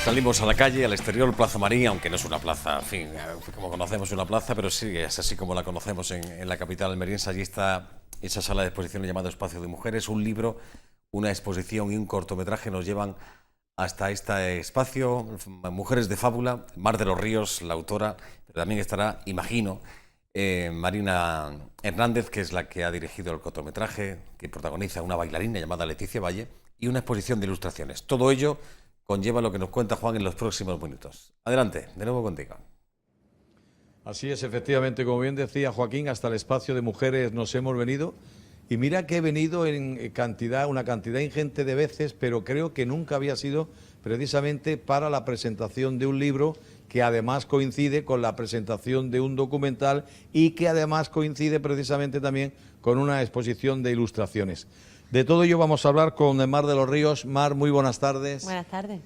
Salimos a la calle, al exterior, Plaza María, aunque no es una plaza, en fin, como conocemos una plaza, pero sí, es así como la conocemos en la capital almeriense. Allí está esa sala de exposiciones llamada Espacio de Mujeres. Un libro, una exposición y un cortometraje nos llevan hasta este espacio. Mujeres de Fábula, Mar de los Ríos, la autora, pero también estará, imagino, Marina Hernández, que es la que ha dirigido el cortometraje, que protagoniza una bailarina llamada Leticia Valle, y una exposición de ilustraciones. Todo ello conlleva lo que nos cuenta Juan en los próximos minutos. Adelante, de nuevo contigo. Así es, efectivamente, como bien decía Joaquín, hasta el espacio de mujeres nos hemos venido. Y mira que he venido en cantidad, una cantidad ingente de veces, pero creo que nunca había sido precisamente para la presentación de un libro que además coincide con la presentación de un documental y que además coincide precisamente también con una exposición de ilustraciones. De todo ello vamos a hablar con Mar de los Ríos. Mar, muy buenas tardes. Buenas tardes.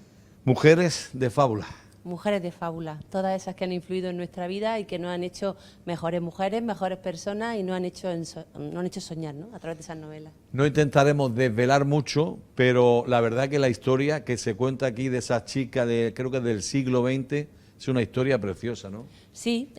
Mujeres de Fábula. Mujeres de Fábula, todas esas que han influido en nuestra vida y que nos han hecho mejores mujeres, mejores personas y nos han hecho soñar, ¿no?, a través de esas novelas. No intentaremos desvelar mucho, pero la verdad que la historia que se cuenta aquí de esa chica, creo que del siglo XX, es una historia preciosa, ¿no? Sí,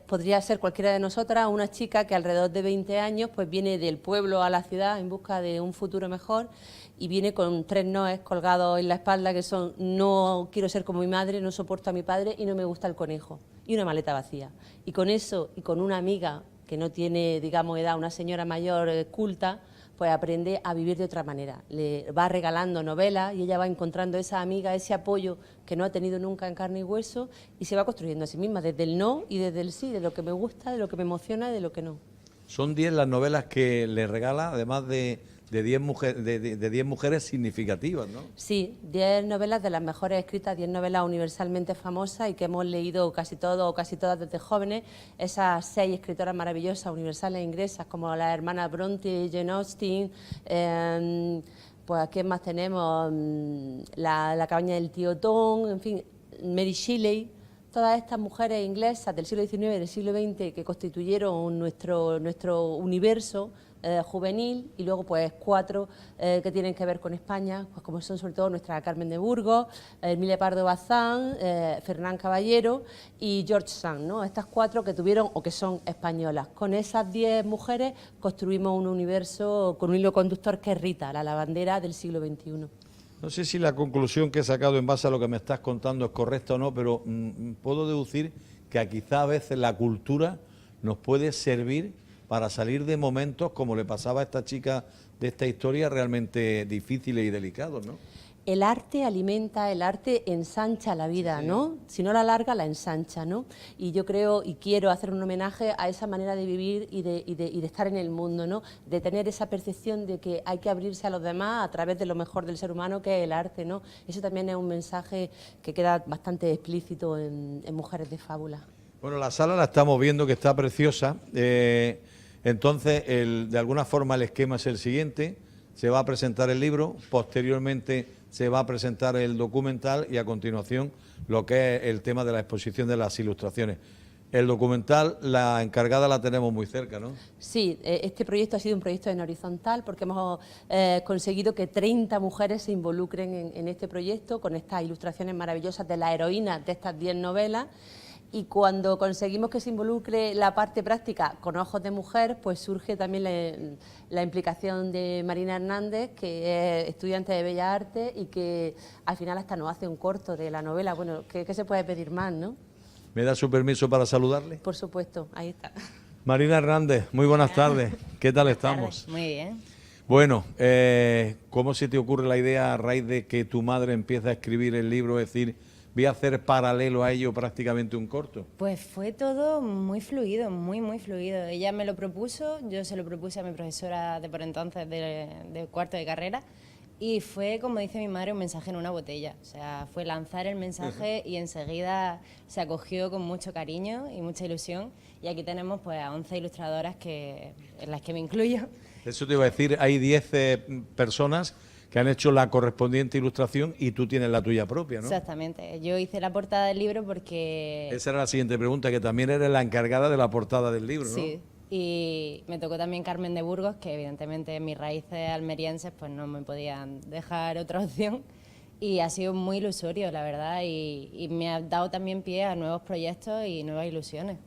podría ser cualquiera de nosotras, una chica que alrededor de 20 años pues viene del pueblo a la ciudad en busca de un futuro mejor y viene con 3 noes colgados en la espalda que son: no quiero ser como mi madre, no soporto a mi padre y no me gusta el conejo, y una maleta vacía. Y con eso, y con una amiga que no tiene, digamos, edad, una señora mayor culta, pues aprende a vivir de otra manera. Le va regalando novelas y ella va encontrando esa amiga, ese apoyo que no ha tenido nunca en carne y hueso, y se va construyendo a sí misma, desde el no y desde el sí, de lo que me gusta, de lo que me emociona y de lo que no. Son 10 las novelas que le regala, además de 10 mujeres significativas, ¿no? Sí, 10 novelas de las mejores escritas, 10 novelas universalmente famosas y que hemos leído casi todos o casi todas desde jóvenes. Esas 6 escritoras maravillosas, universales inglesas, como las hermanas Bronte, Jane Austen, pues ¿qué más tenemos? La cabaña del tío Tom, en fin, Mary Shelley. Todas estas mujeres inglesas del siglo XIX y del siglo XX que constituyeron nuestro universo juvenil, y luego pues 4 que tienen que ver con España, pues como son sobre todo nuestra Carmen de Burgos, Emilia Pardo Bazán, Fernán Caballero y George Sand, ¿no? Estas 4 que tuvieron o que son españolas. Con esas 10 mujeres construimos un universo con un hilo conductor que es Rita, la lavandera del siglo XXI. No sé si la conclusión que he sacado en base a lo que me estás contando es correcta o no, pero puedo deducir que quizá a veces la cultura nos puede servir para salir de momentos como le pasaba a esta chica de esta historia, realmente difíciles y delicados, ¿no? El arte alimenta, el arte ensancha la vida, ¿no? Si no la alarga, la ensancha, ¿no? Y yo creo y quiero hacer un homenaje a esa manera de vivir y de estar en el mundo, ¿no? De tener esa percepción de que hay que abrirse a los demás a través de lo mejor del ser humano, que es el arte, ¿no? Eso también es un mensaje que queda bastante explícito en Mujeres de Fábula. Bueno, la sala la estamos viendo, que está preciosa. Entonces, de alguna forma el esquema es el siguiente: se va a presentar el libro, posteriormente se va a presentar el documental y a continuación lo que es el tema de la exposición de las ilustraciones. El documental, la encargada la tenemos muy cerca, ¿no? Sí, este proyecto ha sido un proyecto en horizontal porque hemos conseguido que 30 mujeres se involucren en este proyecto con estas ilustraciones maravillosas de las heroínas de estas 10 novelas. Y cuando conseguimos que se involucre la parte práctica con ojos de mujer, pues surge también la implicación de Marina Hernández, que es estudiante de Bellas Artes y que al final hasta nos hace un corto de la novela. Bueno, ¿qué se puede pedir más, no? ¿Me da su permiso para saludarle? Por supuesto, ahí está. Marina Hernández, muy buenas tardes. ¿Qué tal estamos? Muy bien. Bueno, ¿cómo se te ocurre la idea a raíz de que tu madre empieza a escribir el libro, es decir, voy a hacer paralelo a ello prácticamente un corto? Pues fue todo muy fluido, muy fluido. Ella me lo propuso, yo se lo propuse a mi profesora de por entonces de cuarto de carrera, y fue, como dice mi madre, un mensaje en una botella. O sea, fue lanzar el mensaje y enseguida se acogió con mucho cariño y mucha ilusión. Y aquí tenemos pues a 11 ilustradoras en las que me incluyo. Eso te iba a decir, hay 10 personas que han hecho la correspondiente ilustración y tú tienes la tuya propia, ¿no? Exactamente. Yo hice la portada del libro porque... Esa era la siguiente pregunta, que también eres la encargada de la portada del libro, ¿no? Sí. Y me tocó también Carmen de Burgos, que evidentemente mis raíces almerienses pues no me podían dejar otra opción. y ha sido muy ilusorio, la verdad, y me ha dado también pie a nuevos proyectos y nuevas ilusiones.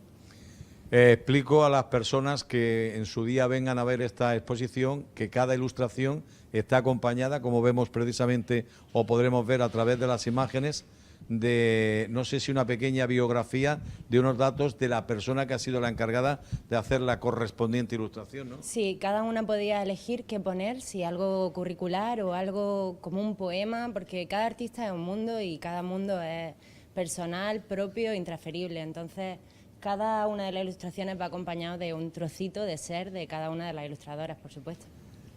Explico a las personas que en su día vengan a ver esta exposición que cada ilustración está acompañada, como vemos precisamente o podremos ver a través de las imágenes, de, no sé si una pequeña biografía de unos datos de la persona que ha sido la encargada de hacer la correspondiente ilustración, ¿no? Sí, cada una podía elegir qué poner, si algo curricular o algo como un poema, porque cada artista es un mundo y cada mundo es personal, propio, intransferible. Entonces, cada una de las ilustraciones va acompañado de un trocito de ser de cada una de las ilustradoras, por supuesto.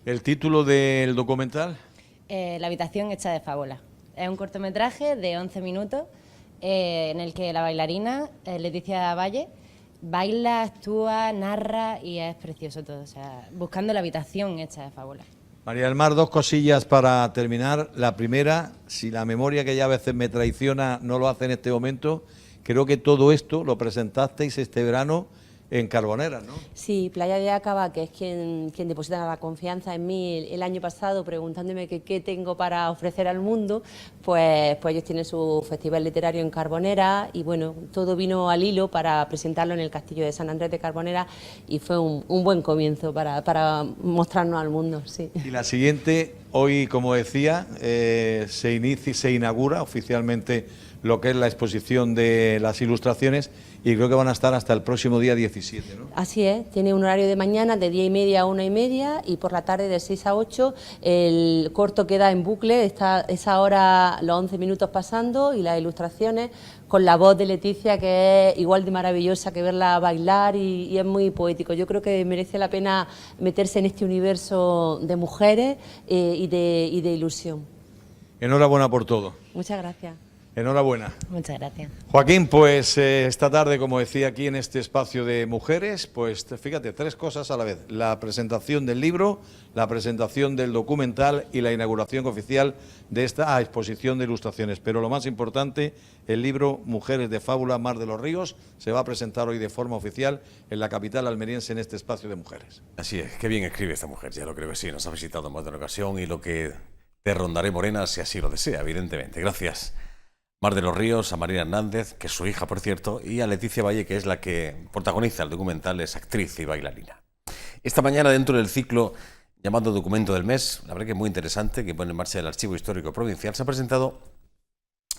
¿El título del documental? La habitación hecha de fábula. Es un cortometraje de 11 minutos en el que la bailarina, Leticia Valle, baila, actúa, narra y es precioso todo. O sea, buscando la habitación hecha de fábula. María del Mar, dos cosillas para terminar. La primera, si la memoria que ya a veces me traiciona no lo hace en este momento, creo que todo esto lo presentasteis este verano en Carboneras, ¿no? Sí, Playa de Acaba, que es quien deposita la confianza en mí el año pasado, preguntándome qué tengo para ofrecer al mundo, pues ellos tienen su festival literario en Carboneras y bueno, todo vino al hilo para presentarlo en el Castillo de San Andrés de Carboneras y fue un buen comienzo para mostrarnos al mundo, sí. Y la siguiente, hoy, como decía, se inaugura oficialmente lo que es la exposición de las ilustraciones y creo que van a estar hasta el próximo día 17, ¿no? Así es, tiene un horario de mañana de 10:30 a 1:30 y por la tarde de 6 a 8 el corto queda en bucle, está esa hora los 11 minutos pasando y las ilustraciones con la voz de Leticia que es igual de maravillosa que verla bailar y es muy poético. Yo creo que merece la pena meterse en este universo de mujeres y de ilusión. Enhorabuena por todo. Muchas gracias. Enhorabuena. Muchas gracias. Joaquín, pues esta tarde, como decía aquí en este espacio de mujeres, pues fíjate, tres cosas a la vez. La presentación del libro, la presentación del documental y la inauguración oficial de esta exposición de ilustraciones. Pero lo más importante, el libro Mujeres de Fábula, Mar de los Ríos, se va a presentar hoy de forma oficial en la capital almeriense en este espacio de mujeres. Así es, qué bien escribe esta mujer, ya lo creo que sí, nos ha visitado en más de una ocasión y lo que te rondaré morena si así lo desea, evidentemente. Gracias. Mar de los Ríos, a Marina Hernández, que es su hija, por cierto, y a Leticia Valle, que es la que protagoniza el documental, es actriz y bailarina. Esta mañana, dentro del ciclo llamado Documento del Mes, la verdad que es muy interesante, que pone en marcha el Archivo Histórico Provincial, se ha presentado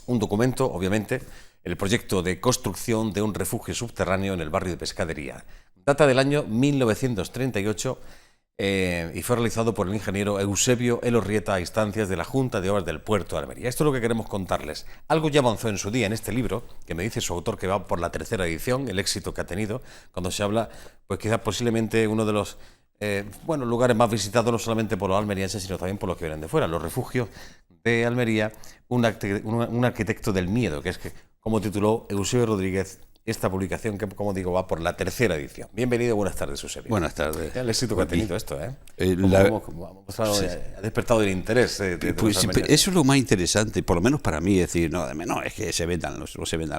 un documento, obviamente, el proyecto de construcción de un refugio subterráneo en el barrio de Pescadería. Data del año 1938 y fue realizado por el ingeniero Eusebio Elorrieta a instancias de la Junta de Obras del Puerto de Almería. Esto es lo que queremos contarles. Algo ya avanzó en su día en este libro, que me dice su autor que va por la tercera edición, el éxito que ha tenido, cuando se habla, pues quizás posiblemente uno de los lugares más visitados no solamente por los almerienses, sino también por los que vienen de fuera, los refugios de Almería, un arquitecto del miedo, que es que, como tituló Eusebio Rodríguez, esta publicación que, como digo, va por la tercera edición. Bienvenido, buenas tardes, Eusebio. Buenas tardes. El éxito que ha tenido esto, ¿eh? Ha despertado el interés de pues, eso es lo más interesante, por lo menos para mí, es decir, no es que se vendan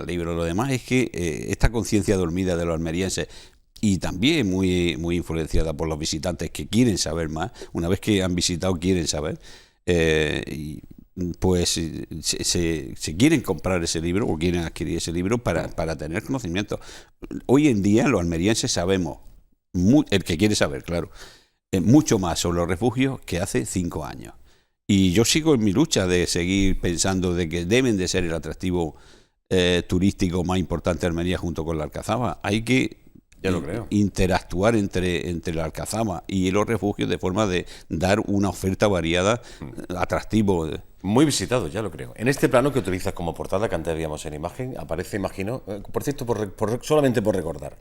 libros, lo demás es que esta conciencia dormida de los almerienses y también muy influenciada por los visitantes que quieren saber más, una vez que han visitado quieren saber, pues se quieren comprar ese libro o quieren adquirir ese libro para tener conocimiento. Hoy en día los almerienses sabemos, el que quiere saber, claro, mucho más sobre los refugios que hace 5 años. Y yo sigo en mi lucha de seguir pensando de que deben de ser el atractivo turístico más importante de Almería junto con la Alcazaba. Hay que interactuar entre la Alcazaba y los refugios de forma de dar una oferta variada, atractivo. Muy visitado, ya lo creo. En este plano que utilizas como portada, que antes veíamos en imagen, aparece, imagino, por cierto, solamente por recordar,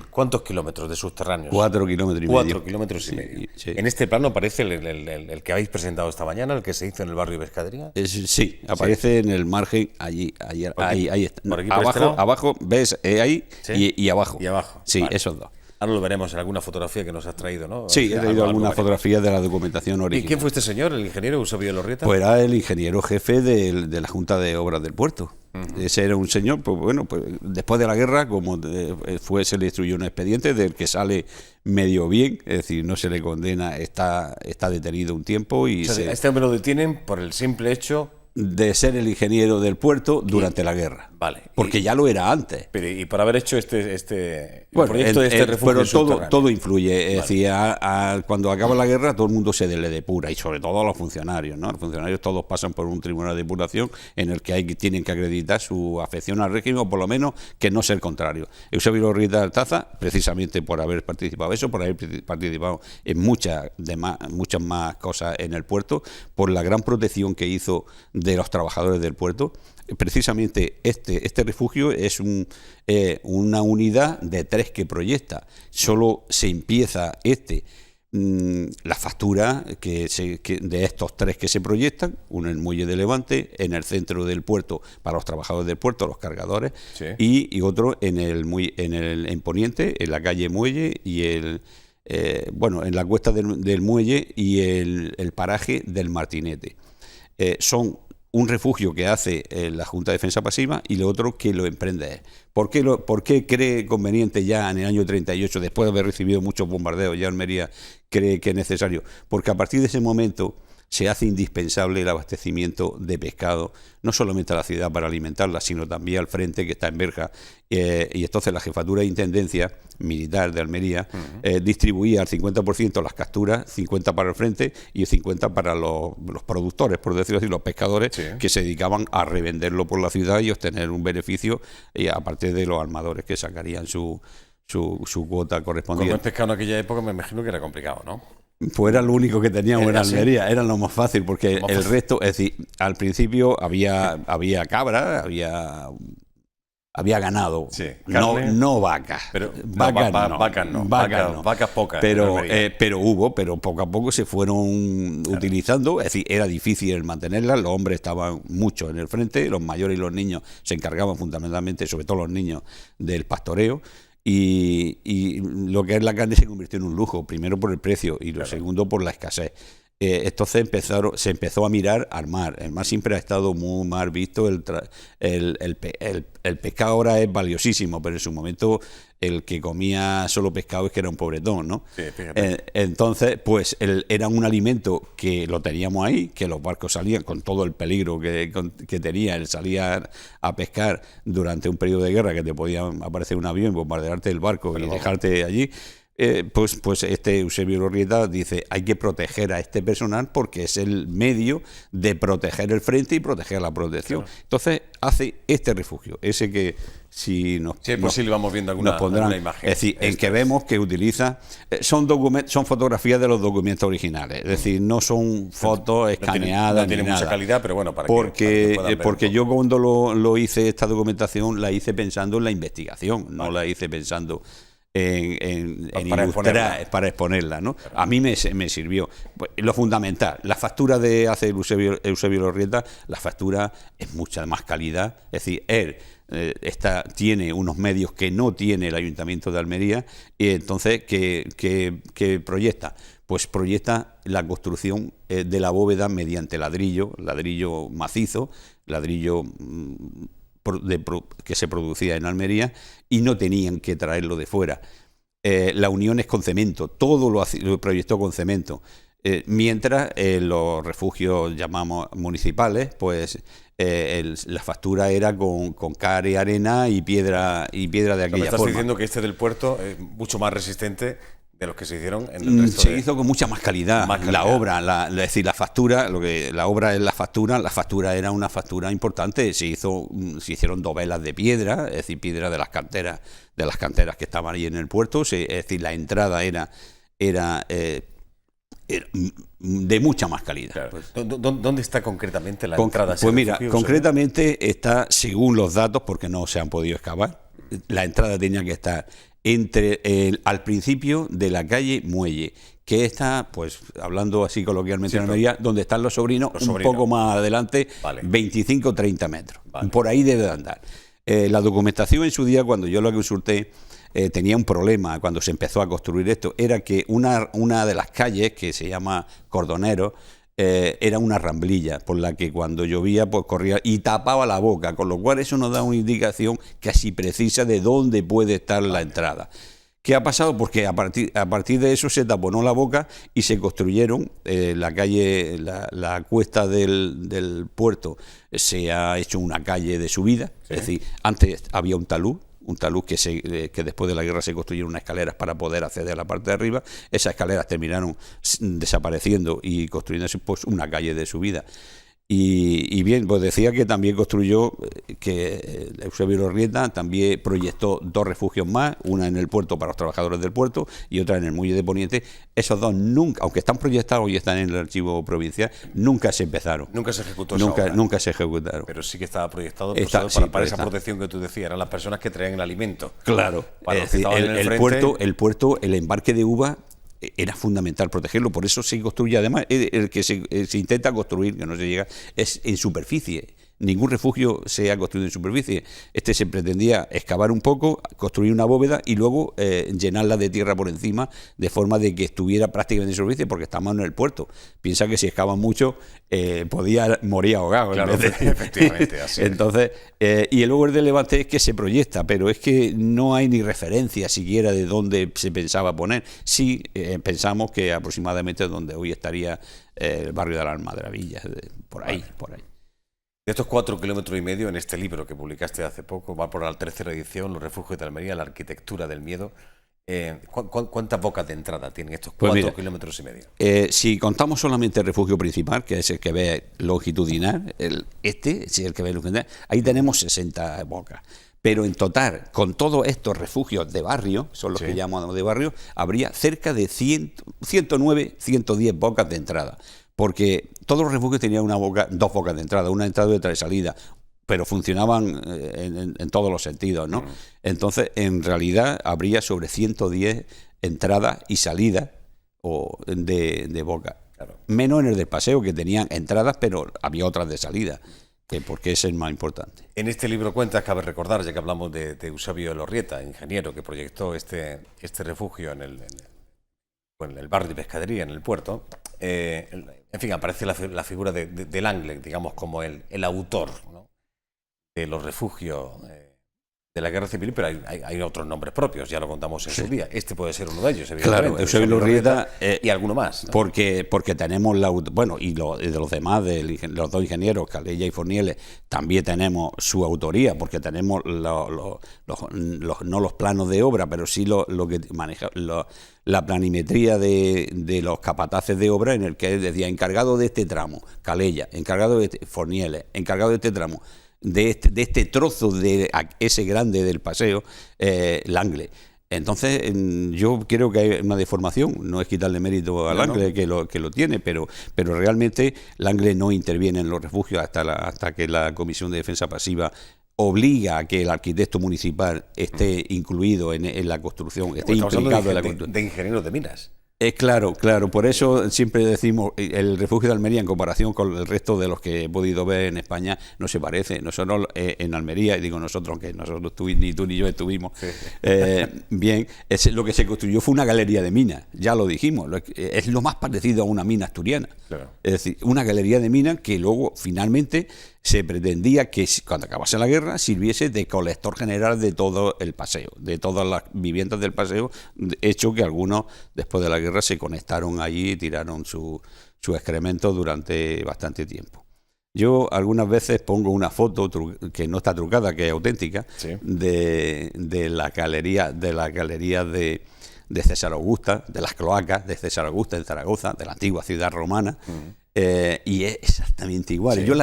¿cuántos kilómetros de subterráneos? 4 kilómetros y medio. 4 kilómetros y medio. Sí. En este plano aparece el que habéis presentado esta mañana, el que se hizo en el barrio de Pescadería. Sí, aparece en el margen, ahí está. Por aquí, por abajo, ves ahí y abajo. Y abajo. Sí, vale. Esos dos. Ahora lo veremos en alguna fotografía que nos has traído, ¿no? Sí, he traído alguna fotografía de la documentación original. ¿Y quién fue este señor, el ingeniero Eusebio Elorrieta? Pues era el ingeniero jefe de la Junta de Obras del Puerto. Ese era un señor, pues después de la guerra, como se le instruyó un expediente del que sale medio bien, es decir, no se le condena, está detenido un tiempo y este hombre lo detienen por el simple hecho de ser el ingeniero del puerto durante la guerra. Vale. Porque ya lo era antes. Pero, y por haber hecho el Bueno, proyecto de este refugio pero subterráneo. todo influye. Es decir, cuando acaba la guerra todo el mundo se le depura, y sobre todo a los funcionarios, ¿no? Los funcionarios todos pasan por un tribunal de depuración en el que tienen que acreditar su afección al régimen, o por lo menos que no sea el contrario. Eusebio Elorrieta de Altaza, precisamente por haber participado eso, por haber participado en muchas más cosas en el puerto, por la gran protección que hizo de los trabajadores del puerto. Precisamente este refugio es una unidad de 3 que proyecta. Solo se empieza la factura de estos 3 que se proyectan, uno en el muelle de Levante, en el centro del puerto para los trabajadores del puerto, los cargadores, Sí. y otro en Poniente, en la calle Muelle y en la cuesta del muelle y el paraje del Martinete. Son un refugio que hace la Junta de Defensa Pasiva, y lo otro que lo emprende él. ¿Por qué cree conveniente ya en el año 38, después de haber recibido muchos bombardeos, ya Almería cree que es necesario? Porque a partir de ese momento se hace indispensable el abastecimiento de pescado, no solamente a la ciudad para alimentarla, sino también al frente, que está en Berja, y entonces la Jefatura de Intendencia Militar de Almería distribuía al 50% las capturas, 50% para el frente y el 50% para los productores, por decirlo así, los pescadores, Sí. que se dedicaban a revenderlo por la ciudad y obtener un beneficio, aparte de los armadores que sacarían su cuota Comer correspondiente. pescado en aquella época me imagino que era complicado, ¿no? Pues era lo único que teníamos en ¿Era así? Almería, era lo más fácil, porque Lo más el fácil. resto, es decir, al principio había cabra, había ganado, Sí, carne. no vacas. Pero vacas vacas no. vacas pocas. Pero, en Almería. pero poco a poco se fueron utilizando, es decir, era difícil mantenerlas, los hombres estaban mucho en el frente, los mayores y los niños se encargaban fundamentalmente, sobre todo los niños, del pastoreo. Y lo que es la carne se convirtió en un lujo, primero por el precio y lo segundo por la escasez. Entonces se empezó a mirar al mar. El mar siempre ha estado muy mal visto. El pescado ahora es valiosísimo, pero en su momento el que comía solo pescado es que era un pobretón, ¿no? Sí, fíjate. Entonces, pues era un alimento que lo teníamos ahí, que los barcos salían con todo el peligro que tenía el salir a pescar durante un periodo de guerra, que te podía aparecer un avión, bombardearte el barco y dejarte allí. Pues Eusebio Elorrieta dice, hay que proteger a este personal porque es el medio de proteger el frente y proteger la protección. Claro. Entonces hace este refugio, ese que si es posible, vamos viendo nos pondrán, alguna imagen. es decir, en que vemos que utiliza, son fotografías de los documentos originales, es decir, no son fotos escaneadas, no tiene ni mucha nada. calidad, pero bueno, para que puedan ver Porque un yo poco. cuando lo hice, esta documentación, la hice pensando en la investigación, no la hice pensando en Para ilustrar, para exponerla, ¿no? A mí me sirvió. Pues, lo fundamental, la factura de hace Eusebio Elorrieta, la factura es mucha más calidad, es decir, él tiene unos medios que no tiene el Ayuntamiento de Almería, y entonces, ¿qué proyecta? Pues proyecta la construcción de la bóveda mediante ladrillo macizo, ladrillo que se producía en Almería, y no tenían que traerlo de fuera. La unión es con cemento, todo lo proyectó con cemento. Mientras los refugios llamamos municipales, pues la factura era con cal y arena y piedra de Me aquella estás forma. diciendo que este del puerto es mucho más resistente de los que se hicieron en el resto Se hizo con mucha más calidad. Más calidad. La obra, es decir, la factura, la obra es la factura era una factura importante. Se hicieron dovelas de piedra, es decir, piedra de las canteras que estaban ahí en el puerto. Es decir, la entrada era de mucha más calidad. Claro. ¿Dónde está concretamente la entrada a ese Pues mira, refugio? concretamente está, según los datos, porque no se han podido excavar, la entrada tenía que estar al principio de la calle Muelle, que está, pues hablando así coloquialmente en Almería, donde están los sobrinos, un poco más adelante, Vale. 25-30 metros. Vale. Por ahí debe de andar. La documentación en su día, cuando yo la consulté, tenía un problema cuando se empezó a construir esto, era que una de las calles, que se llama Cordonero, era una ramblilla por la que cuando llovía pues corría y tapaba la boca, con lo cual eso nos da una indicación casi precisa de dónde puede estar la entrada. ¿Qué ha pasado? Porque a partir de eso se taponó la boca y se construyeron la calle, la cuesta del puerto se ha hecho una calle de subida. Sí. Es decir, antes había un talud que después de la guerra se construyeron unas escaleras para poder acceder a la parte de arriba. Esas escaleras terminaron desapareciendo y construyéndose pues una calle de subida. Y bien, pues decía que también construyó, que Eusebio Elorrieta también proyectó 2 refugios más, una en el puerto para los trabajadores del puerto y otra en el muelle de Poniente. Esos 2 nunca, aunque están proyectados y están en el archivo provincial, nunca se empezaron. Nunca se ejecutó esa obra. Nunca se ejecutaron. Pero sí que estaba proyectado para esa protección que tú decías, eran las personas que traían el alimento. Claro, es decir, el puerto, el embarque de uva, era fundamental protegerlo, por eso se construye, además, el que se intenta construir, que no se llega, es en superficie. Ningún refugio se ha construido en superficie. Se pretendía excavar un poco, construir una bóveda y luego llenarla de tierra por encima, de forma de que estuviera prácticamente en superficie, porque estamos en el puerto. Piensa que si excavan mucho, podía morir ahogado. Claro, efectivamente, así. Entonces, y luego el de Levante es que se proyecta, pero es que no hay ni referencia siquiera de dónde se pensaba poner. Sí, pensamos que aproximadamente donde hoy estaría el barrio de la Almadravilla, por ahí, vale. Por ahí. De estos 4,5 kilómetros en este libro que publicaste hace poco, va por la 3ª edición, Los refugios de Almería, la arquitectura del miedo. ¿Cuántas bocas de entrada tienen estos 4,5 kilómetros? Si contamos solamente el refugio principal, que es el que ve longitudinal, es el que ve longitudinal, ahí tenemos 60 bocas. Pero en total, con todos estos refugios de barrio, son los que llamamos de barrio, habría cerca de 109, 110 bocas de entrada. Porque todos los refugios tenían 2 bocas de entrada, una de entrada y otra de salida, pero funcionaban en todos los sentidos, ¿no? Entonces, en realidad, habría sobre 110 entradas y salidas de boca. Claro. Menos en el del paseo, que tenían entradas, pero había otras de salida, porque es el más importante. En este libro cuentas, cabe recordar, ya que hablamos de Eusebio Elorrieta, ingeniero que proyectó este refugio en el barrio de Pescadería, en el puerto. En fin, aparece la figura del Angle, digamos, como el autor, ¿no?, de los refugios de la Guerra Civil, pero hay otros nombres propios, ya lo contamos en su día. Este puede ser uno de ellos, evidentemente. Claro, Eusebio Elorrieta y alguno más, ¿no? Porque tenemos y de los demás, los 2 ingenieros, Calella y Fornieles, también tenemos su autoría, porque tenemos no los planos de obra, pero sí lo que maneja la planimetría de los capataces de obra, en el que decía encargado de este tramo, Calella, encargado de Fornieles, encargado de este tramo, de este trozo de ese grande del paseo, Langle. Entonces, yo creo que hay una deformación, no es quitarle mérito a Langle, que lo tiene, pero realmente Langle no interviene en los refugios hasta que la Comisión de Defensa Pasiva obliga a que el arquitecto municipal esté incluido en la construcción, esté implicado en la construcción. De ingenieros de minas. Claro, por eso siempre decimos, el refugio de Almería, en comparación con el resto de los que he podido ver en España, no se parece. Nosotros en Almería, y digo nosotros, aunque nosotros ni tú ni yo estuvimos, bien, lo que se construyó fue una galería de minas, ya lo dijimos, es lo más parecido a una mina asturiana. Claro. Es decir, una galería de minas que luego finalmente se pretendía que cuando acabase la guerra sirviese de colector general de todo el paseo, de todas las viviendas del paseo, hecho que algunos después de la guerra se conectaron allí y tiraron su excremento durante bastante tiempo. Yo algunas veces pongo una foto que no está trucada, que es auténtica, de la galería de César Augusta, de las cloacas de César Augusta en Zaragoza, de la antigua ciudad romana. Y es exactamente igual. Yo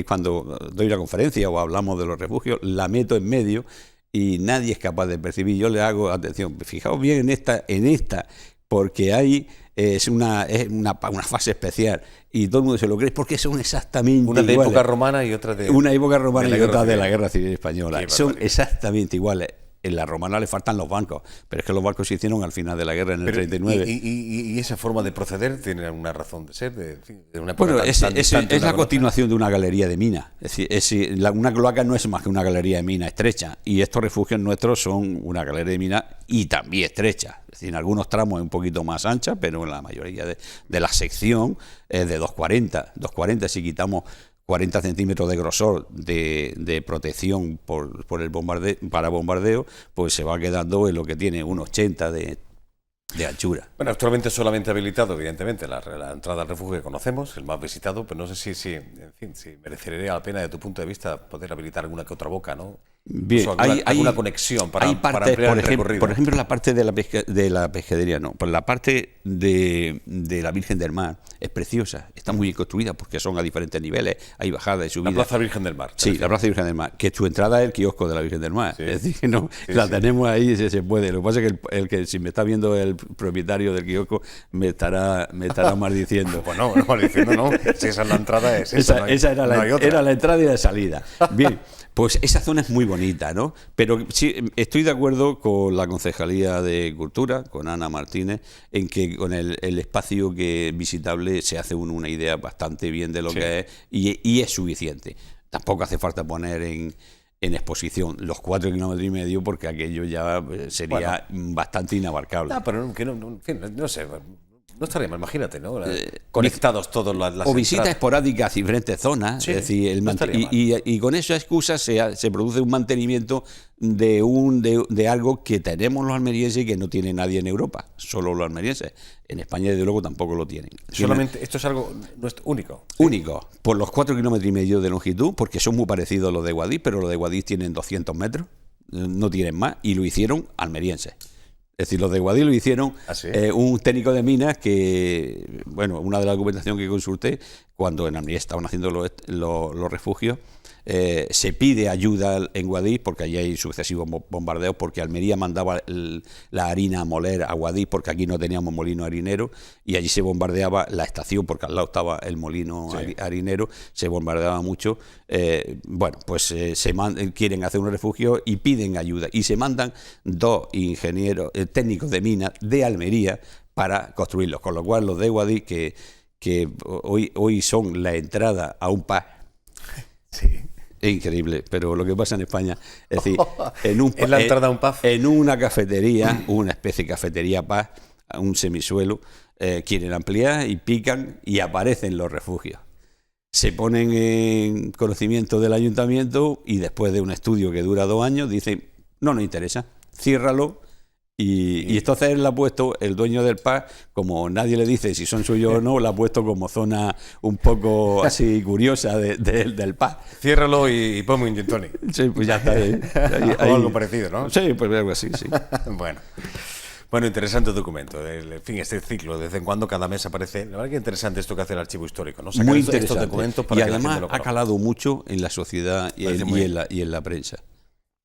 cuando doy la conferencia o hablamos de los refugios, la meto en medio y nadie es capaz de percibir. Yo le hago atención, fijaos bien en esta, porque hay es una fase especial y todo el mundo se lo cree porque son exactamente una de iguales. Época romana y otra de una época romana y otra de la Guerra Civil Española. Son exactamente iguales. En la romana le faltan los bancos, pero es que los bancos se hicieron al final de la guerra, en el 39. ¿Y esa forma de proceder tiene una razón de ser? De una época bueno, es la una continuación de una galería de minas. Es decir, una cloaca no es más que una galería de minas estrecha, y estos refugios nuestros son una galería de minas y también estrecha. Es decir, en algunos tramos es un poquito más ancha, pero en la mayoría de la sección es de 240. 240 si quitamos 40 centímetros de grosor de protección por el para bombardeo, pues se va quedando en lo que tiene un 80 de anchura. Bueno, actualmente solamente habilitado, evidentemente, la entrada al refugio que conocemos, el más visitado, pero no sé si merecería la pena, desde tu punto de vista, poder habilitar alguna que otra boca, ¿no? Bien, alguna conexión para partes, ampliar el recorrido. por ejemplo, la parte de la pescadería, no, pero la parte de la Virgen del Mar es preciosa, está muy bien construida porque son a diferentes niveles, hay bajadas y subidas. La Plaza Virgen del Mar. Sí, la Plaza Virgen del Mar, que su entrada es el kiosco de la Virgen del Mar, sí. Es decir, no, sí, la tenemos ahí, se puede. Lo que pasa es que el que si me está viendo el propietario del kiosco me estará maldiciendo. Pues no, maldiciendo no, si esa es la entrada, es esa. Esa era la entrada y la salida. Bien. Pues esa zona es muy bonita, ¿no? Pero sí, estoy de acuerdo con la Concejalía de Cultura, con Ana Martínez, en que con el espacio que visitable se hace una idea bastante bien de lo que es y es suficiente. Tampoco hace falta poner en exposición los 4,5 kilómetros porque aquello ya sería bastante inabarcable. Pero en fin, no sé. No estaría mal, imagínate, ¿no? Conectados todos las o visitas esporádicas a diferentes zonas, sí, es decir, y con esa excusa se produce un mantenimiento de algo que tenemos los almerienses y que no tiene nadie en Europa, solo los almerienses. En España, desde luego, tampoco lo tienen. Solamente, esto es algo único. Único, por los 4,5 kilómetros de longitud, porque son muy parecidos a los de Guadix, pero los de Guadix tienen 200 metros, no tienen más, y lo hicieron almerienses. Es decir, los de Guadix lo hicieron un técnico de minas que, bueno, una de las documentaciones que consulté, cuando en Almería estaban haciendo los refugios, se pide ayuda en Guadix porque allí hay sucesivos bombardeos, porque Almería mandaba la harina a moler a Guadix porque aquí no teníamos molino harinero y allí se bombardeaba la estación porque al lado estaba el molino harinero, se bombardeaba mucho. Bueno, pues quieren hacer un refugio y piden ayuda y se mandan 2 ingenieros técnicos de minas de Almería para construirlos, con lo cual los de Guadix que hoy son la entrada a un pub. Sí. Es increíble, pero lo que pasa en España, es decir, en la entrada a un pub, en una cafetería, una especie de cafetería pub, un semisuelo, quieren ampliar y pican y aparecen los refugios. Se ponen en conocimiento del ayuntamiento y después de un estudio que dura 2 años dicen, no nos interesa, ciérralo. Y entonces él la ha puesto, el dueño del pub, como nadie le dice si son suyos o no, la ha puesto como zona un poco así curiosa del pub. Ciérralo y ponme un gin tonic. Sí, pues ya está ahí. O algo parecido, ¿no? Sí, pues algo así, sí. Bueno, interesante documento. En fin, este ciclo, desde en cuando cada mes aparece. La verdad que interesante esto que hace el archivo histórico, ¿no? Sacar muy interesante. Estos documentos para y además ha calado mucho en la sociedad y en la prensa.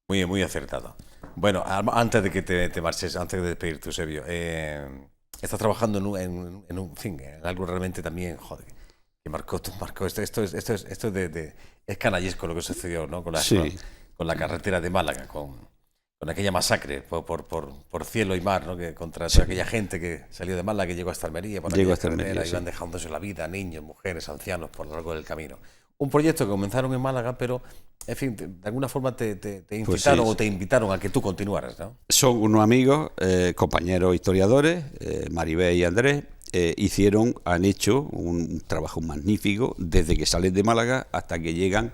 Muy acertado. Bueno, antes de que te marches, antes de despedirte, Eusebio, estás trabajando en algo realmente también, joder, que marcó esto es canallesco lo que sucedió, ¿no? Con la carretera de Málaga, con aquella masacre por cielo y mar, ¿no? Que contra toda aquella gente que salió de Málaga, que llegó hasta Almería, por aquella carretera, iban dejándose la vida, niños, mujeres, ancianos, por lo largo del camino. Un proyecto que comenzaron en Málaga, pero, en fin, de alguna forma te incitaron o te invitaron a que tú continuaras, ¿no? Son unos amigos, compañeros historiadores, Maribel y Andrés, han hecho un trabajo magnífico desde que salen de Málaga hasta que llegan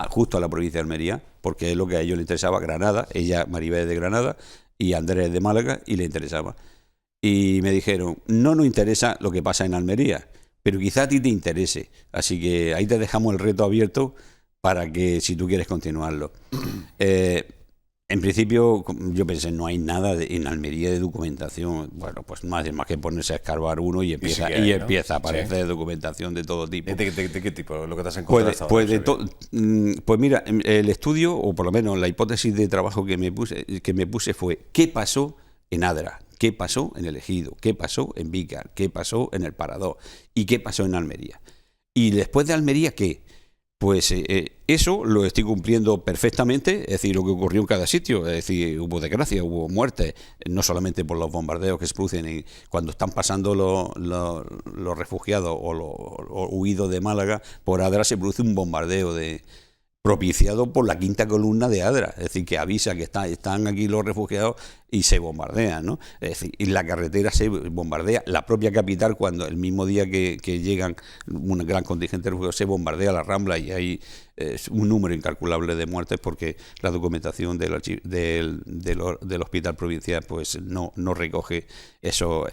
justo a la provincia de Almería, porque es lo que a ellos les interesaba, Granada, ella, Maribel, es de Granada, y Andrés de Málaga, y le interesaba. Y me dijeron, no nos interesa lo que pasa en Almería, pero quizá a ti te interese. Así que ahí te dejamos el reto abierto para que si tú quieres continuarlo. En principio yo pensé, no hay nada en Almería de documentación. Bueno, pues más que ponerse a escarbar uno y empieza a aparecer documentación de todo tipo. ¿De qué tipo? Lo que te has encontrado pues mira, el estudio, o por lo menos la hipótesis de trabajo que me puse fue ¿qué pasó en Adra? ¿Qué pasó en el Ejido? ¿Qué pasó en Vícar? ¿Qué pasó en el Parador? ¿Y qué pasó en Almería? Y después de Almería, ¿qué? Pues eso lo estoy cumpliendo perfectamente, es decir, lo que ocurrió en cada sitio, es decir, hubo desgracia, hubo muertes, no solamente por los bombardeos que se producen cuando están pasando los refugiados o huidos de Málaga, por Adra se produce un bombardeo propiciado por la quinta columna de Adra, es decir, que avisa que están aquí los refugiados y se bombardean, ¿no? Es decir, y la carretera se bombardea, la propia capital, cuando el mismo día que llegan un gran contingente de refugiados, se bombardea la Rambla y hay un número incalculable de muertes porque la documentación del hospital provincial pues no recoge eso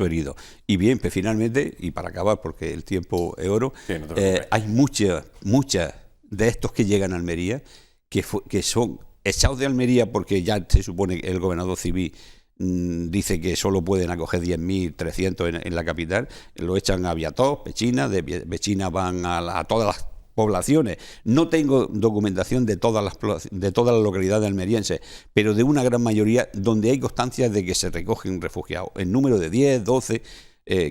herido. Y bien, pues finalmente, y para acabar, porque el tiempo es oro, sí, no hay muchas de estos que llegan a Almería que son echados de Almería porque ya se supone que el gobernador civil dice que solo pueden acoger 10.300 en la capital, lo echan a Viatós, Pechina, de Pechina van a todas las poblaciones. No tengo documentación de todas las localidades almerienses, pero de una gran mayoría donde hay constancia de que se recogen refugiados, en número de 10, 12,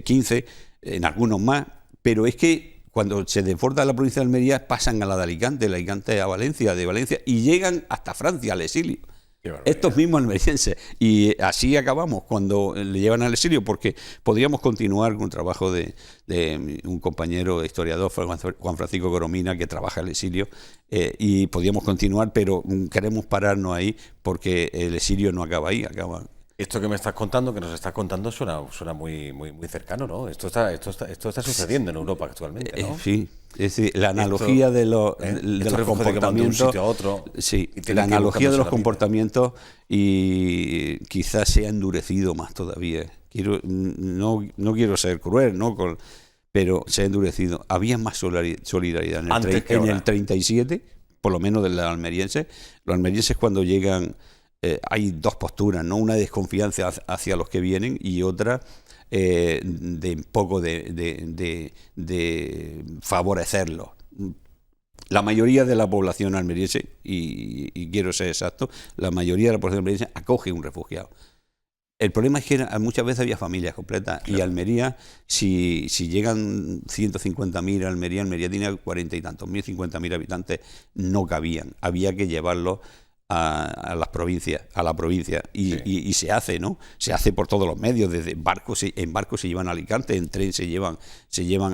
15, en algunos más, pero es que cuando se desborda la provincia de Almería pasan a la de Alicante a Valencia, de Valencia, y llegan hasta Francia, al exilio. Estos mismos almerienses. Y así acabamos cuando le llevan al exilio, porque podríamos continuar con un trabajo de un compañero historiador, Juan Francisco Coromina, que trabaja al exilio, y podríamos continuar, pero queremos pararnos ahí porque el exilio no acaba ahí, acaba. Esto que me estás contando, que nos estás contando, suena muy cercano, ¿no? Esto está sucediendo en Europa actualmente, ¿no? Sí, es decir, la analogía de los comportamientos, de un sitio a otro, sí, la analogía de los comportamientos y quizás se ha endurecido más todavía. No quiero ser cruel, ¿no? Pero se ha endurecido. Había más solidaridad en el 37, por lo menos de los almerienses. Los almerienses cuando llegan hay dos posturas, ¿no? Una desconfianza hacia los que vienen y otra de un poco de favorecerlos. La mayoría de la población almeriense, y quiero ser exacto, la mayoría de la población almeriense acoge un refugiado. El problema es que muchas veces había familias completas, claro. Y Almería, si llegan 150.000 a Almería tiene 40 y tantos mil, 50.000 habitantes, no cabían, había que llevarlos a las provincias, a la provincia, y se hace, ¿no? Se hace por todos los medios, desde barcos, en barcos se llevan a Alicante, en tren se llevan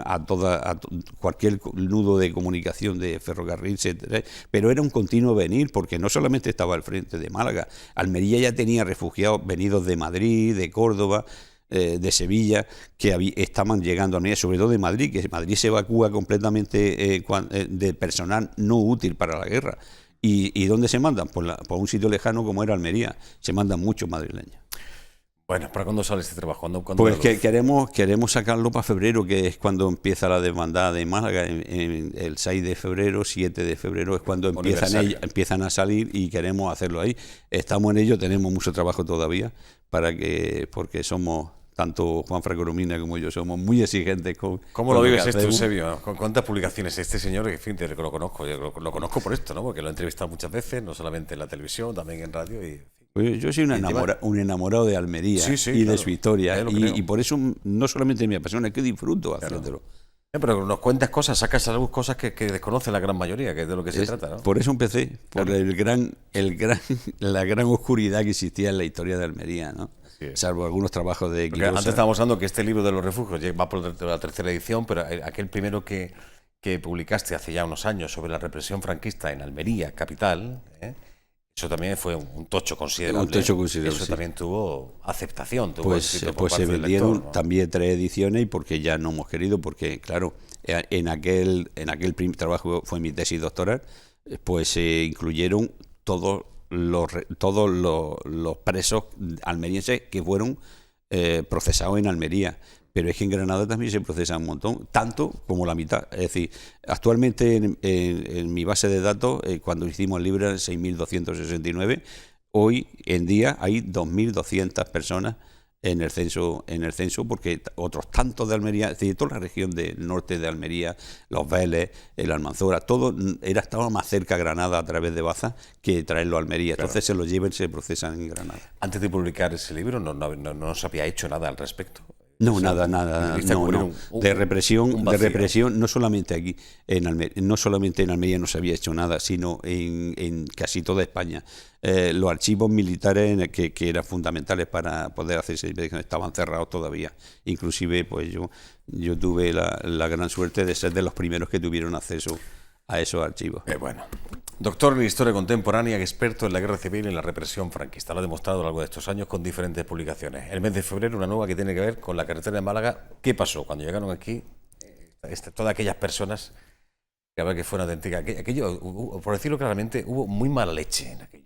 a cualquier nudo de comunicación de ferrocarril, etcétera. Pero era un continuo venir, porque no solamente estaba al frente de Málaga, Almería ya tenía refugiados venidos de Madrid, de Córdoba, de Sevilla, que estaban llegando a Almería, sobre todo de Madrid, que Madrid se evacúa completamente de personal no útil para la guerra. ¿Y dónde se mandan? Por un sitio lejano como era Almería. Se mandan muchos madrileños. Bueno, ¿para cuándo sale este trabajo? Pues que queremos sacarlo para febrero, que es cuando empieza la desbandada de Málaga. El 6 de febrero, 7 de febrero es cuando empiezan a salir y queremos hacerlo ahí. Estamos en ello, tenemos mucho trabajo todavía porque somos... Tanto Juan Francisco Coromina como yo somos muy exigentes con... ¿Cómo lo vives esto, Eusebio? ¿Con cuántas publicaciones este señor? En fin, lo conozco. Yo lo conozco por esto, ¿no? Porque lo he entrevistado muchas veces, no solamente en la televisión, también en radio. Pues yo soy un enamorado de Almería y claro, de su historia. Y por eso no solamente me apasiona, es que disfruto haciéndolo. Pero nos cuentas cosas, sacas algunas cosas que desconoce la gran mayoría, que es de lo que se trata, ¿no? Por eso empecé, por la gran oscuridad que existía en la historia de Almería, ¿no? Salvo algunos trabajos de Quirosa. Antes estábamos hablando que este libro de los refugios va por la tercera edición, pero aquel primero que publicaste hace ya unos años sobre la represión franquista en Almería, capital, eso también fue un tocho considerable. Eso también tuvo aceptación. Pues se vendieron lector, ¿no? También 3 ediciones, y porque ya no hemos querido, porque claro, en aquel primer trabajo fue mi tesis doctoral, pues se incluyeron todos los presos almerienses que fueron procesados en Almería. Pero es que en Granada también se procesa un montón, tanto como la mitad. Es decir, actualmente en mi base de datos, cuando hicimos el libro, eran 6.269. Hoy en día hay 2.200 personas en el censo, porque otros tantos de Almería, es decir, toda la región del norte de Almería, Los Vélez, el Almanzora, todo estaba más cerca a Granada a través de Baza que traerlo a Almería. Claro. Entonces se lo llevan y se procesan en Granada. Antes de publicar ese libro no se había hecho nada al respecto. No, nada. No. De represión, no solamente aquí, no solamente en Almería no se había hecho nada, sino en casi toda España. Los archivos militares que eran fundamentales para poder hacer esa investigación estaban cerrados todavía. Inclusive, pues yo tuve la gran suerte de ser de los primeros que tuvieron acceso a esos archivos. Bueno. Doctor en Historia Contemporánea, experto en la Guerra Civil y en la represión franquista. Lo ha demostrado a lo largo de estos años con diferentes publicaciones. El mes de febrero, una nueva que tiene que ver con la carretera de Málaga. ¿Qué pasó cuando llegaron aquí todas aquellas personas que a ver que fueron auténticas? Aquello, por decirlo claramente, hubo muy mala leche en aquello.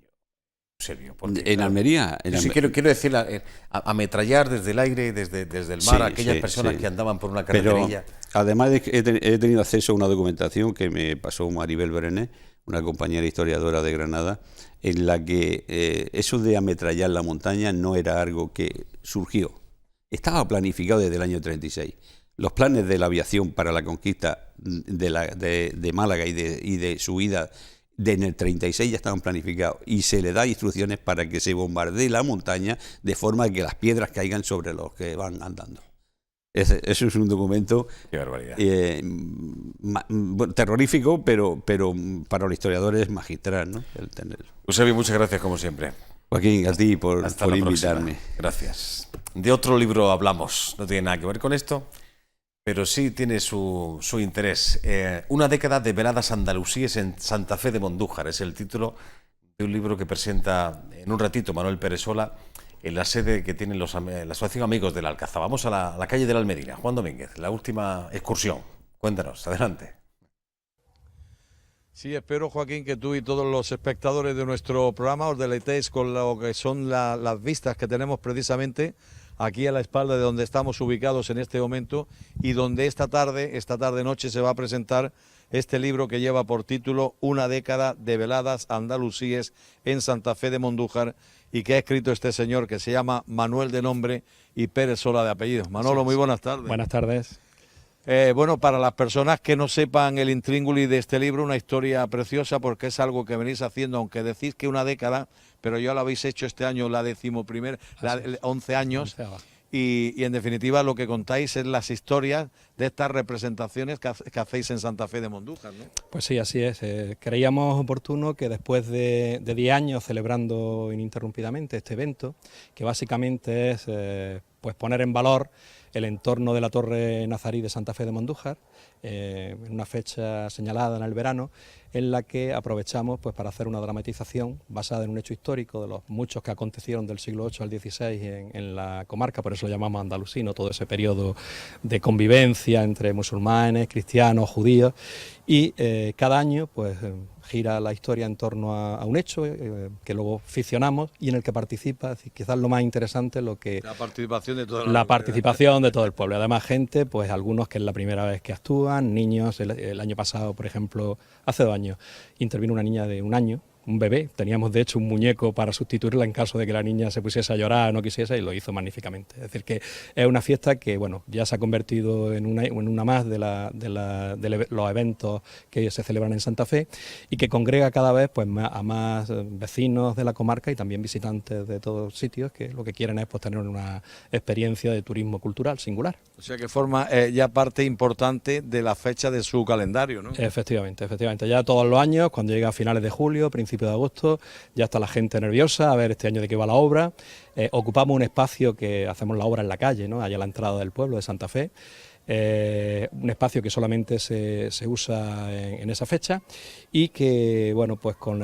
En serio. Porque, En Almería. Quiero decir, ametrallar desde el aire, desde el mar, a aquellas personas que andaban por una carreterilla. Pero, además, he tenido acceso a una documentación que me pasó Maribel Brené, una compañera historiadora de Granada, en la que eso de ametrallar la montaña no era algo que surgió. Estaba planificado desde el año 36. Los planes de la aviación para la conquista de Málaga y de su huida en el 36 ya estaban planificados, y se le da instrucciones para que se bombardee la montaña de forma que las piedras caigan sobre los que van andando. Eso es un documento terrorífico, pero para los historiadores es magistral, ¿no? El tenerlo. Eusebio, muchas gracias como siempre. Joaquín, a ti por invitarme. Gracias. De otro libro hablamos, no tiene nada que ver con esto, pero sí tiene su interés. Una década de veladas andalusíes en Santa Fe de Mondújar es el título de un libro que presenta en un ratito Manuel Peresola en la sede que tienen la Asociación Amigos del Alcázar. Vamos a la calle de la Almedina. Juan Domínguez, la última excursión. Cuéntanos, adelante. Sí, espero, Joaquín, que tú y todos los espectadores de nuestro programa os deleitéis con lo que son las vistas que tenemos precisamente aquí a la espalda de donde estamos ubicados en este momento, y donde esta tarde-noche se va a presentar este libro que lleva por título Una década de veladas andalusíes en Santa Fe de Mondújar, y que ha escrito este señor que se llama Manuel de nombre y Peresola de apellido. Manolo, muy buenas tardes. Buenas tardes. Bueno, para las personas que no sepan el intríngulis de este libro, una historia preciosa, porque es algo que venís haciendo, aunque decís que una década, pero ya lo habéis hecho este año la 11 años. Y en definitiva lo que contáis es las historias de estas representaciones que hacéis en Santa Fe de Mondújar, ¿no? Pues sí, así es. Creíamos oportuno que después de 10 años celebrando ininterrumpidamente este evento, que básicamente es pues poner en valor el entorno de la Torre Nazarí de Santa Fe de Mondújar, en una fecha señalada en el verano, en la que aprovechamos pues para hacer una dramatización basada en un hecho histórico de los muchos que acontecieron del siglo VIII al XVI en la comarca, por eso lo llamamos andalusino, todo ese periodo de convivencia entre musulmanes, cristianos, judíos, y cada año pues gira la historia en torno a un hecho que luego ficcionamos y en el que participa, es decir, quizás lo más interesante, la participación de todo el pueblo. Además, gente, pues algunos que es la primera vez que actúan, niños. El año pasado, por ejemplo, hace 2 años, intervino una niña de 1 año, un bebé. Teníamos de hecho un muñeco para sustituirla en caso de que la niña se pusiese a llorar o no quisiese, y lo hizo magníficamente. Es decir, que es una fiesta que bueno, ya se ha convertido en una más de los eventos que se celebran en Santa Fe, y que congrega cada vez pues a más vecinos de la comarca y también visitantes de todos sitios que lo que quieren es pues tener una experiencia de turismo cultural singular. O sea que forma ya parte importante de la fecha de su calendario, ¿no? Efectivamente. Ya todos los años, cuando llega a finales de julio, principios de agosto, ya está la gente nerviosa a ver este año de qué va la obra. Ocupamos un espacio que hacemos la obra en la calle, ¿no? Allá a la entrada del pueblo de Santa Fe. Un espacio que solamente se usa en esa fecha, y que bueno, pues con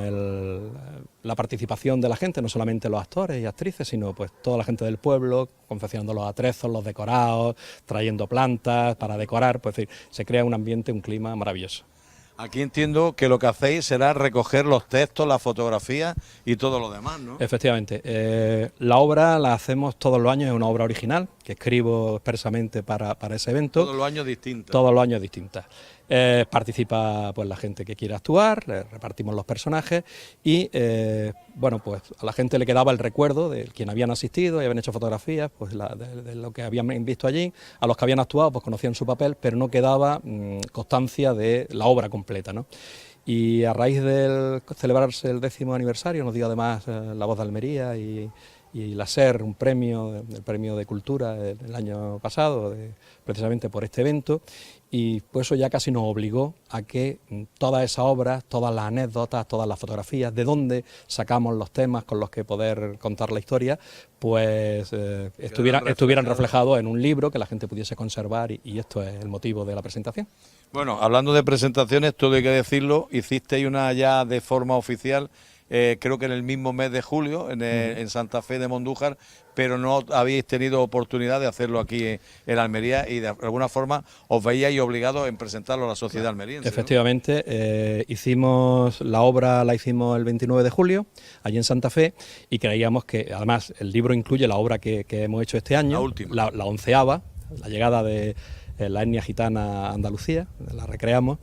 la participación de la gente, no solamente los actores y actrices, sino pues toda la gente del pueblo, confeccionando los atrezos, los decorados, trayendo plantas para decorar, pues se crea un ambiente, un clima maravilloso. Aquí entiendo que lo que hacéis será recoger los textos, las fotografías y todo lo demás, ¿no? Efectivamente. La obra la hacemos todos los años, es una obra original que escribo expresamente para ese evento. Todos los años distintas. Todos los años distintas. Participa pues la gente que quiere actuar, repartimos los personajes y bueno, pues a la gente le quedaba el recuerdo de quien habían asistido y habían hecho fotografías pues de lo que habían visto allí. A los que habían actuado pues conocían su papel, pero no quedaba constancia de la obra completa, ¿no? Y a raíz de celebrarse el 10º aniversario, nos dio además La Voz de Almería y y la SER un premio, el premio de cultura el año pasado, precisamente por este evento, y pues eso ya casi nos obligó a que todas esas obras, todas las anécdotas, todas las fotografías, de dónde sacamos los temas con los que poder contar la historia, pues estuvieran reflejados en un libro que la gente pudiese conservar, y esto es el motivo de la presentación. Bueno, hablando de presentaciones, todo hay que decirlo, hicisteis una ya de forma oficial, creo que en el mismo mes de julio, en Santa Fe de Mondújar, pero no habéis tenido oportunidad de hacerlo aquí en Almería y de alguna forma os veíais obligados en presentarlo a la sociedad almeriense. Efectivamente, hicimos la obra, la hicimos el 29 de julio, allí en Santa Fe, y creíamos que, además, el libro incluye la obra que hemos hecho este año, la última, la 11ª, la llegada de la etnia gitana a Andalucía, la recreamos,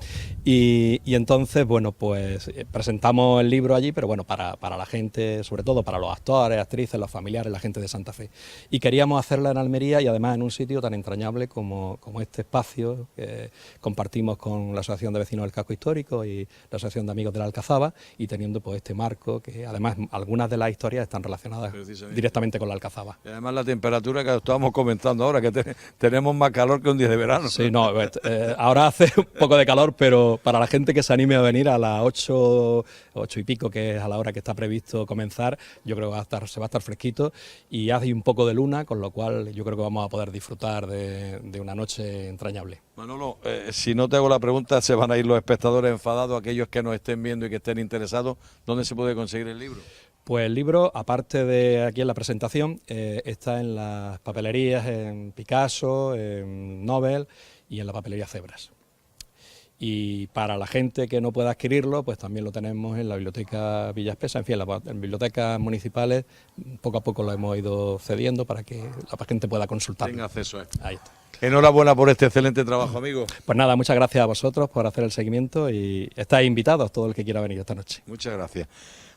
y entonces, bueno, pues presentamos el libro allí, pero bueno, para la gente, sobre todo para los actores, actrices, los familiares, la gente de Santa Fe. Y queríamos hacerla en Almería y además en un sitio tan entrañable como este espacio que compartimos con la Asociación de Vecinos del Casco Histórico y la Asociación de Amigos de la Alcazaba, y teniendo pues este marco que además algunas de las historias están relacionadas directamente con la Alcazaba. Y además la temperatura que estábamos comentando ahora, que tenemos más calor que un día de verano. Sí, no, ahora hace un poco de calor, pero para la gente que se anime a venir a las 8 y pico, que es a la hora que está previsto comenzar, yo creo que se va a estar fresquito, y hace un poco de luna, con lo cual yo creo que vamos a poder disfrutar de una noche entrañable. Manolo, si no te hago la pregunta, se van a ir los espectadores enfadados, aquellos que nos estén viendo y que estén interesados. ¿Dónde se puede conseguir el libro? Pues el libro, aparte de aquí en la presentación, está en las papelerías, en Picasso, en Nobel y en la papelería Cebras. Y para la gente que no pueda adquirirlo, pues también lo tenemos en la Biblioteca Villa Espesa, en fin, en bibliotecas municipales, poco a poco lo hemos ido cediendo para que la gente pueda consultarlo. Tenga acceso a esto. Ahí está. Enhorabuena por este excelente trabajo, amigo. Pues nada, muchas gracias a vosotros por hacer el seguimiento, y estáis invitados todo el que quiera venir esta noche. Muchas gracias.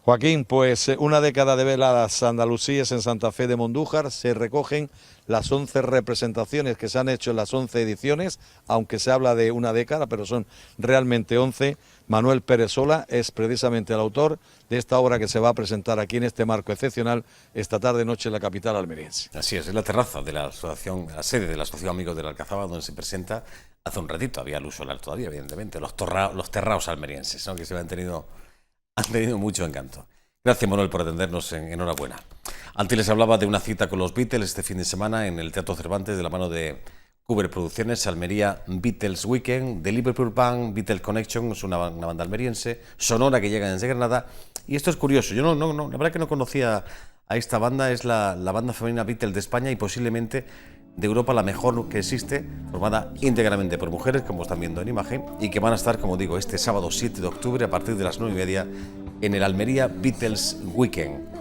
Joaquín, pues una década de veladas andalusíes en Santa Fe de Mondújar, se recogen las 11 representaciones que se han hecho en las 11 ediciones, aunque se habla de una década, pero son realmente 11. Manuel Pérez Sola es precisamente el autor de esta obra que se va a presentar aquí en este marco excepcional esta tarde-noche en la capital almeriense. Así es la terraza de la asociación, la sede de la Asociación Amigos de la Alcazaba, donde se presenta hace un ratito, había luz solar todavía, evidentemente, los terraos almerienses, ¿no?, que han tenido mucho encanto. Gracias, Manuel, por atendernos. Enhorabuena. Antes les hablaba de una cita con los Beatles este fin de semana en el Teatro Cervantes, de la mano de Cuber Producciones, Almería Beatles Weekend, de Liverpool Band, Beatles Connection, es una banda almeriense, sonora que llega desde Granada. Y esto es curioso, yo la verdad que no conocía a esta banda, es la banda femenina Beatles de España y posiblemente de Europa la mejor que existe, formada íntegramente por mujeres, como están viendo en imagen, y que van a estar, como digo, este sábado 7 de octubre a partir de las 9:30 en el Almería Beatles Weekend.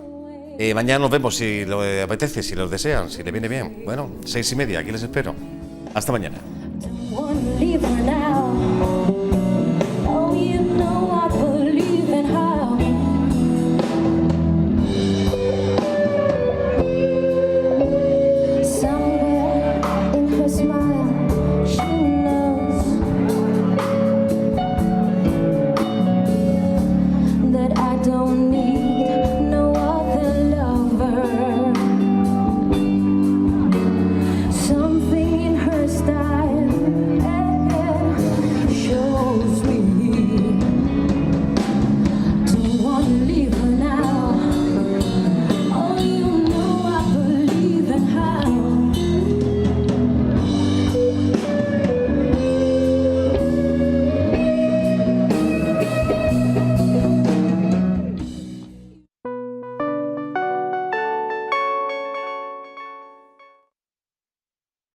Mañana nos vemos si lo apetece, si los desean, si le viene bien. Bueno, 6:30, aquí les espero. Hasta mañana.